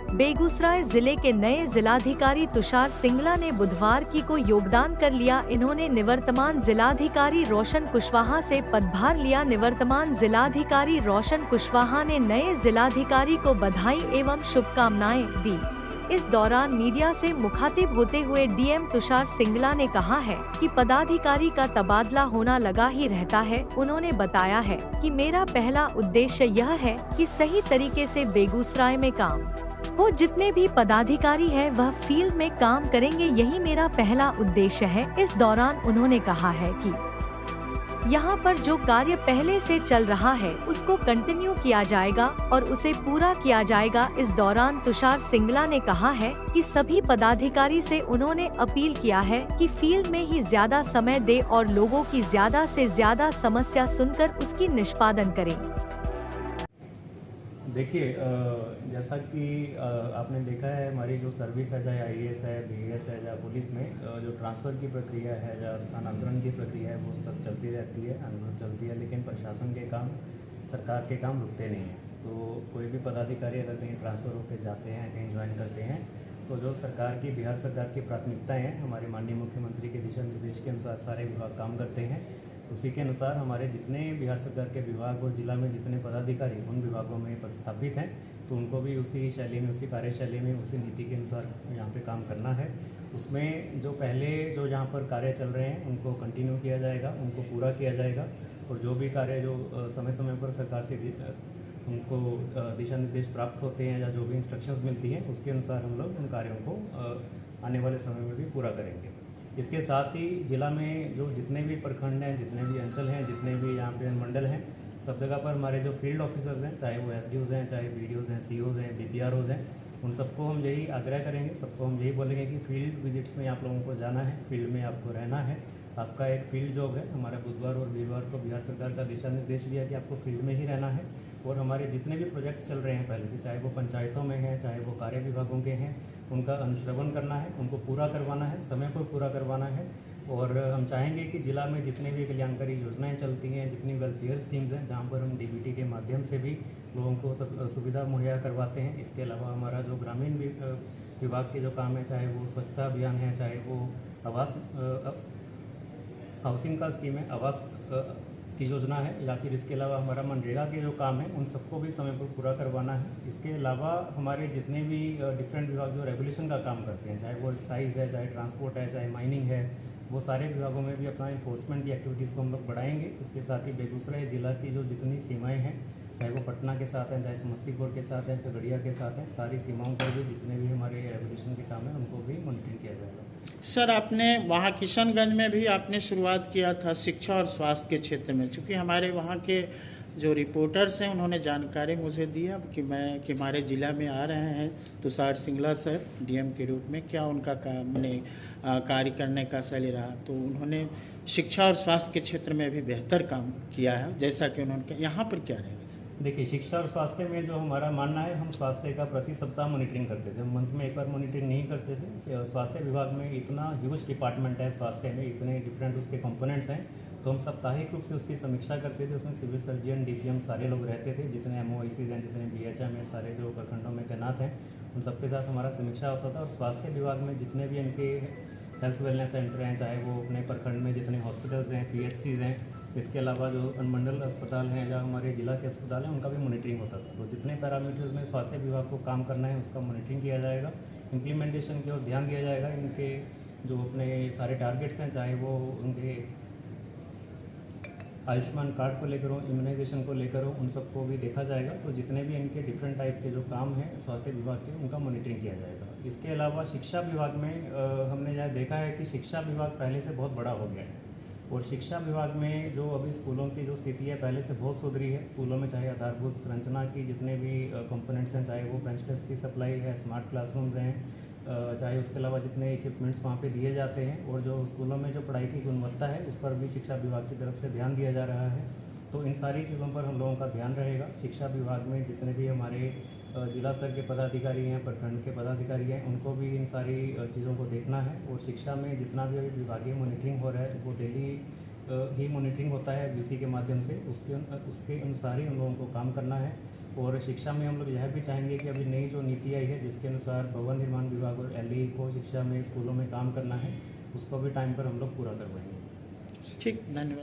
बेगूसराय जिले के नए जिलाधिकारी तुषार सिंगला ने बुधवार को योगदान कर लिया। इन्होंने निवर्तमान जिलाधिकारी रोशन कुशवाहा से पदभार लिया। निवर्तमान जिलाधिकारी रोशन कुशवाहा ने नए जिलाधिकारी को बधाई एवं शुभकामनाएं दी। इस दौरान मीडिया से मुखातिब होते हुए डीएम तुषार सिंगला ने कहा है कि पदाधिकारी का तबादला होना लगा ही रहता है। उन्होंने बताया है कि मेरा पहला उद्देश्य यह है कि सही तरीके से बेगूसराय में काम हो। जितने भी पदाधिकारी हैं वह फील्ड में काम करेंगे, यही मेरा पहला उद्देश्य है। इस दौरान उन्होंने कहा है कि यहाँ पर जो कार्य पहले से चल रहा है उसको कंटिन्यू किया जाएगा और उसे पूरा किया जाएगा। इस दौरान तुषार सिंगला ने कहा है कि सभी पदाधिकारी से उन्होंने अपील किया है कि फील्ड में ही ज्यादा समय दे और लोगों की ज्यादा से ज्यादा समस्या सुनकर उसकी निष्पादन करें। देखिए, जैसा कि आपने देखा है, हमारी जो सर्विस है, चाहे आईएएस है, बीएस है, या पुलिस में जो ट्रांसफ़र की प्रक्रिया है या स्थानांतरण की प्रक्रिया है वो सब चलती रहती है, अनुभव चलती है। लेकिन प्रशासन के काम, सरकार के काम रुकते नहीं हैं। तो कोई भी पदाधिकारी अगर कहीं ट्रांसफ़र होकर जाते हैं, कहीं ज्वाइन करते हैं, तो जो सरकार की, बिहार सरकार की प्राथमिकताएँ हैं, हमारे माननीय मुख्यमंत्री के दिशा निर्देश के अनुसार सारे विभाग काम करते हैं। उसी के अनुसार हमारे जितने बिहार सरकार के विभाग और जिला में जितने पदाधिकारी उन विभागों में पदस्थापित हैं, तो उनको भी उसी शैली में, उसी कार्यशैली में, उसी नीति के अनुसार यहाँ पे काम करना है। उसमें जो पहले जो यहाँ पर कार्य चल रहे हैं उनको कंटिन्यू किया जाएगा, उनको पूरा किया जाएगा। और जो भी कार्य जो समय समय पर सरकार से उनको दिशा निर्देश प्राप्त होते हैं या जो भी इंस्ट्रक्शंस मिलती हैं उसके अनुसार हम लोग उन कार्यों को आने वाले समय में भी पूरा करेंगे। इसके साथ ही जिला में जो जितने भी प्रखंड हैं, जितने भी अंचल हैं, जितने भी यहाँ पे मंडल हैं, सब जगह पर हमारे जो फील्ड ऑफिसर्स हैं, चाहे वो एसडीओज हैं, चाहे बीडीओज हैं, सीओज हैं, बीपीआरओज हैं, उन सबको हम यही आग्रह करेंगे, सबको हम यही बोलेंगे कि फील्ड विजिट्स में आप लोगों को जाना है, फील्ड में आपको रहना है। आपका एक फील्ड जॉब है। हमारा बुधवार और वीरवार को बिहार सरकार का दिशा निर्देश भी है कि आपको फील्ड में ही रहना है। और हमारे जितने भी प्रोजेक्ट्स चल रहे हैं पहले से, चाहे वो पंचायतों में हैं, चाहे वो कार्य विभागों के हैं, उनका अनुश्रवण करना है, उनको पूरा करवाना है, समय पर पूरा करवाना है। और हम चाहेंगे कि जिला में जितने भी कल्याणकारी योजनाएं चलती हैं, जितनी वेलफेयर स्कीम्स हैं, जहां पर हम डीबीटी के माध्यम से भी लोगों को सब सुविधा मुहैया करवाते हैं। इसके अलावा हमारा जो ग्रामीण विभाग के जो काम है, चाहे वो स्वच्छता अभियान है, चाहे वो आवास हाउसिंग का स्कीम है, आवास की योजना है, या फिर इसके अलावा हमारा मनरेगा के जो काम है उन सबको भी समय पर पूरा करवाना है। इसके अलावा हमारे जितने भी डिफरेंट विभाग जो रेगुलेशन का काम करते हैं, चाहे वो एक्साइज है, चाहे ट्रांसपोर्ट है, चाहे माइनिंग है, वो सारे विभागों में भी अपना इन्फोर्समेंट की एक्टिविटीज़ को हम लोग बढ़ाएंगे। इसके साथ ही बेगूसराय जिला की जो जितनी सीमाएँ हैं, चाहे वो पटना के साथ हैं, चाहे समस्तीपुर के साथ हैं, खगड़िया के साथ हैं, सारी सीमाओं पर भी जितने भी हमारे रेगुलेशन के काम हैं उनको भी मॉनिटरिंग किया जाएगा। सर, आपने वहाँ किशनगंज में भी आपने शुरुआत किया था शिक्षा और स्वास्थ्य के क्षेत्र में, चूँकि हमारे वहाँ के जो रिपोर्टर्स हैं उन्होंने जानकारी मुझे दी है कि हमारे ज़िला में आ रहे हैं तुषार सिंगला सर डीएम के रूप में, क्या उनका कार्य करने का शैली रहा। तो उन्होंने शिक्षा और स्वास्थ्य के क्षेत्र में भी बेहतर काम किया है, जैसा कि उन्होंने यहाँ पर क्या रहेगा। देखिए, शिक्षा और स्वास्थ्य में जो हमारा मानना है, हम स्वास्थ्य का प्रति सप्ताह मॉनिटरिंग करते थे, मंथ में एक बार मॉनिटरिंग नहीं करते थे। स्वास्थ्य विभाग में इतना ह्यूज डिपार्टमेंट है, स्वास्थ्य में इतने डिफरेंट उसके कंपोनेंट्स हैं, तो हम साप्ताहिक रूप से उसकी समीक्षा करते थे। उसमें सिविल सर्जन, डीपीएम सारे लोग रहते थे, जितने एमओआईसीज हैं, जितने बीएचएम हैं, सारे जो प्रखंडों में तैनात हैं, उन सबके साथ हमारा समीक्षा होता था। और स्वास्थ्य विभाग में जितने भी इनके हेल्थ वेलनेस सेंटर हैं, चाहे वो अपने प्रखंड में जितने हॉस्पिटल्स हैं, पीएचसीज हैं, इसके अलावा जो अनुमंडल अस्पताल हैं या हमारे जिला के अस्पताल हैं, उनका भी मॉनिटरिंग होता था। तो जितने पैरामीटर्स में स्वास्थ्य विभाग को काम करना है उसका मॉनिटरिंग किया जाएगा, इम्प्लीमेंटेशन की ओर ध्यान दिया जाएगा। इनके जो अपने सारे टारगेट्स हैं, चाहे वो उनके आयुष्मान कार्ड को लेकर हो, इम्यूनाइजेशन को लेकर हो, उन सबको भी देखा जाएगा। तो जितने भी इनके डिफरेंट टाइप के जो काम हैं स्वास्थ्य विभाग के, उनका मॉनिटरिंग किया जाएगा। इसके अलावा शिक्षा विभाग में हमने यह देखा है कि शिक्षा विभाग पहले से बहुत बड़ा हो गया है। और शिक्षा विभाग में जो अभी स्कूलों की जो स्थिति है पहले से बहुत सुधरी है। स्कूलों में चाहे आधारभूत संरचना की जितने भी कंपोनेंट्स हैं, चाहे वो बेंच डेस्क की सप्लाई है, स्मार्ट क्लासरूम्स हैं, चाहे उसके अलावा जितने इक्विपमेंट्स वहाँ पे दिए जाते हैं, और जो स्कूलों में जो पढ़ाई की गुणवत्ता है उस पर भी शिक्षा विभाग की तरफ से ध्यान दिया जा रहा है। तो इन सारी चीज़ों पर हम लोगों का ध्यान रहेगा। शिक्षा विभाग में जितने भी हमारे जिला स्तर के पदाधिकारी हैं, प्रखंड के पदाधिकारी हैं, उनको भी इन सारी चीज़ों को देखना है। और शिक्षा में जितना भी अभी विभागीय मॉनिटरिंग हो रहा है वो डेली ही मॉनिटरिंग होता है बीसी के माध्यम से, उसके अनुसार ही उन लोगों को काम करना है। और शिक्षा में हम लोग यह भी चाहेंगे कि अभी नई जो नीति आई है जिसके अनुसार भवन निर्माण विभाग और एलई को शिक्षा में स्कूलों में काम करना है, उसको भी टाइम पर हम लोग पूरा करवाएंगे। ठीक, धन्यवाद।